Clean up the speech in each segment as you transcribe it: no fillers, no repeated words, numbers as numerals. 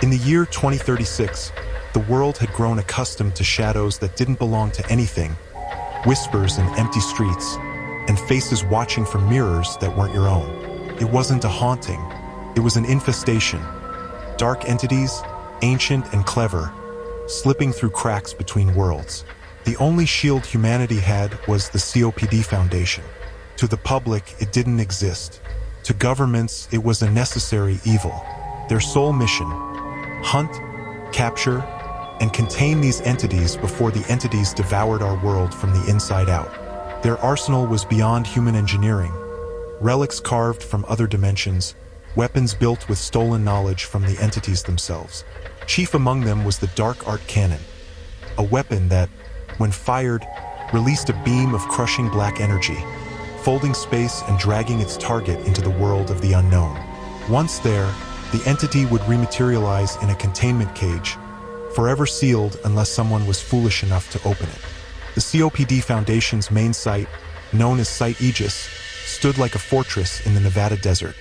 In the year 2036, the world had grown accustomed to shadows that didn't belong to anything, whispers in empty streets, and faces watching from mirrors that weren't your own. It wasn't a haunting, it was an infestation. Dark entities, ancient and clever, slipping through cracks between worlds. The only shield humanity had was the COPD Foundation. To the public, it didn't exist. To governments, it was a necessary evil. Their sole mission: hunt, capture, and contain these entities before the entities devoured our world from the inside out. Their arsenal was beyond human engineering. Relics carved from other dimensions, weapons built with stolen knowledge from the entities themselves. Chief among them was the dark art cannon, a weapon that, when fired, released a beam of crushing black energy, folding space and dragging its target into the world of the unknown. Once there, the entity would rematerialize in a containment cage, forever sealed unless someone was foolish enough to open it. The COPD Foundation's main site, known as Site Aegis, stood like a fortress in the Nevada desert,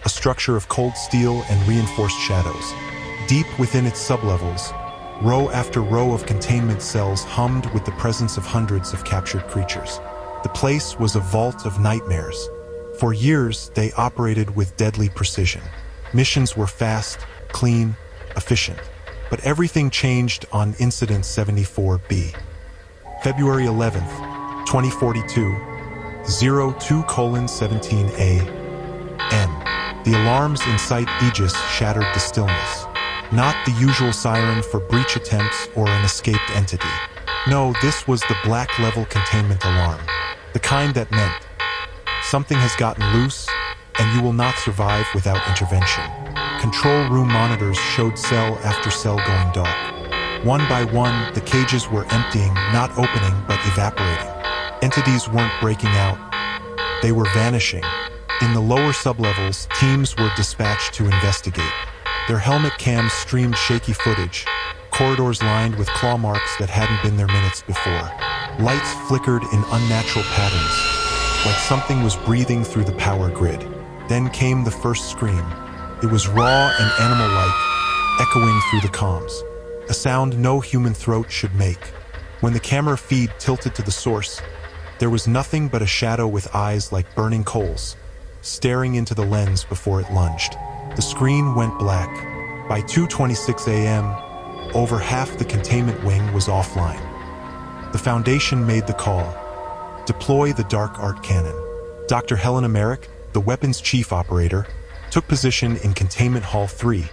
a structure of cold steel and reinforced shadows. Deep within its sublevels, row after row of containment cells hummed with the presence of hundreds of captured creatures. The place was a vault of nightmares. For years, they operated with deadly precision. Missions were fast, clean, efficient. But everything changed on Incident 74B. February 11th, 2042, 02:17 a.m. The alarms in Site Aegis shattered the stillness. Not the usual siren for breach attempts or an escaped entity. No, this was the black level containment alarm. The kind that meant something has gotten loose and you will not survive without intervention. Control room monitors showed cell after cell going dark. One by one, the cages were emptying, not opening, but evaporating. Entities weren't breaking out. They were vanishing. In the lower sublevels, teams were dispatched to investigate. Their helmet cams streamed shaky footage, corridors lined with claw marks that hadn't been there minutes before. Lights flickered in unnatural patterns, like something was breathing through the power grid. Then came the first scream. It was raw and animal-like, echoing through the comms. A sound no human throat should make. When the camera feed tilted to the source, there was nothing but a shadow with eyes like burning coals, staring into the lens before it lunged. The screen went black. By 2:26 a.m., over half the containment wing was offline. The Foundation made the call: deploy the dark art cannon. Dr. Helena Merrick, the weapons chief operator, took position in Containment Hall 3,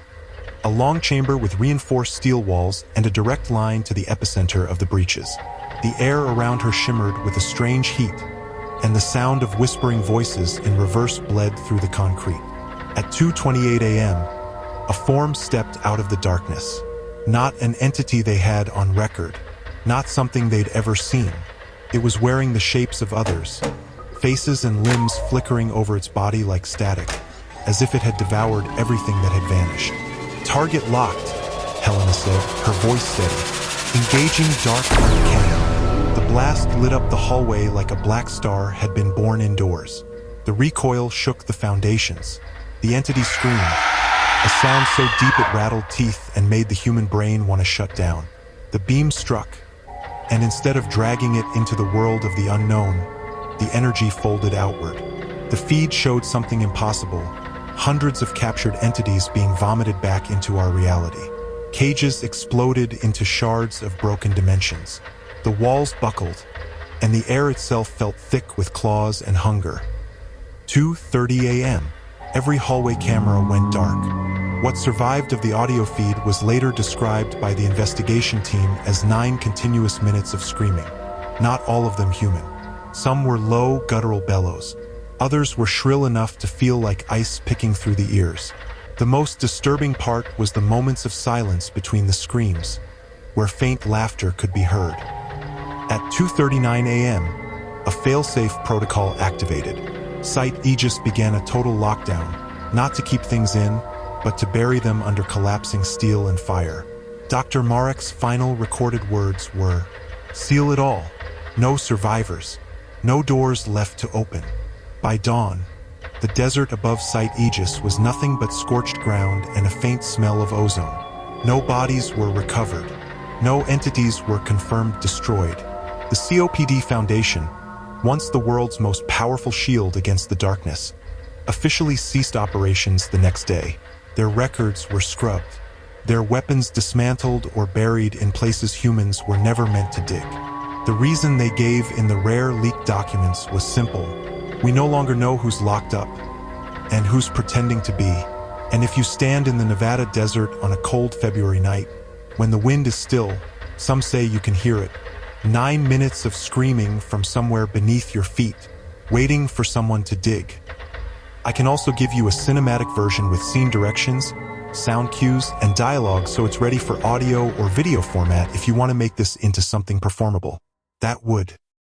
a long chamber with reinforced steel walls and a direct line to the epicenter of the breaches. The air around her shimmered with a strange heat, and the sound of whispering voices in reverse bled through the concrete. At 2:28 a.m., a form stepped out of the darkness. Not an entity they had on record, not something they'd ever seen. It was wearing the shapes of others, faces and limbs flickering over its body like static, as if it had devoured everything that had vanished. Target locked, Helena said, her voice steady. Engaging dark art cannon. The blast lit up the hallway like a black star had been born indoors. The recoil shook the foundations. The entity screamed, a sound so deep it rattled teeth and made the human brain want to shut down. The beam struck, and instead of dragging it into the world of the unknown, the energy folded outward. The feed showed something impossible: hundreds of captured entities being vomited back into our reality. Cages exploded into shards of broken dimensions. The walls buckled, and the air itself felt thick with claws and hunger. 2:30 a.m. Every hallway camera went dark. What survived of the audio feed was later described by the investigation team as 9 continuous minutes of screaming. Not all of them human. Some were low, guttural bellows. Others were shrill enough to feel like ice picking through the ears. The most disturbing part was the moments of silence between the screams, where faint laughter could be heard. At 2:39 a.m., a failsafe protocol activated. Site Aegis began a total lockdown, not to keep things in, but to bury them under collapsing steel and fire. Dr. Marek's final recorded words were, "Seal it all. No survivors. No doors left to open." By dawn, The desert above Site Aegis was nothing but scorched ground and a faint smell of ozone. No bodies were recovered. No entities were confirmed destroyed. The COPD Foundation, once the world's most powerful shield against the darkness, officially ceased operations the next day. Their records were scrubbed. Their weapons dismantled or buried in places humans were never meant to dig. The reason they gave in the rare leaked documents was simple. We no longer know who's locked up and who's pretending to be. And if you stand in the Nevada desert on a cold February night, when the wind is still, some say you can hear it. 9 minutes of screaming from somewhere beneath your feet, waiting for someone to dig. I can also give you a cinematic version with scene directions, sound cues, and dialogue so it's ready for audio or video format if you want to make this into something performable. That would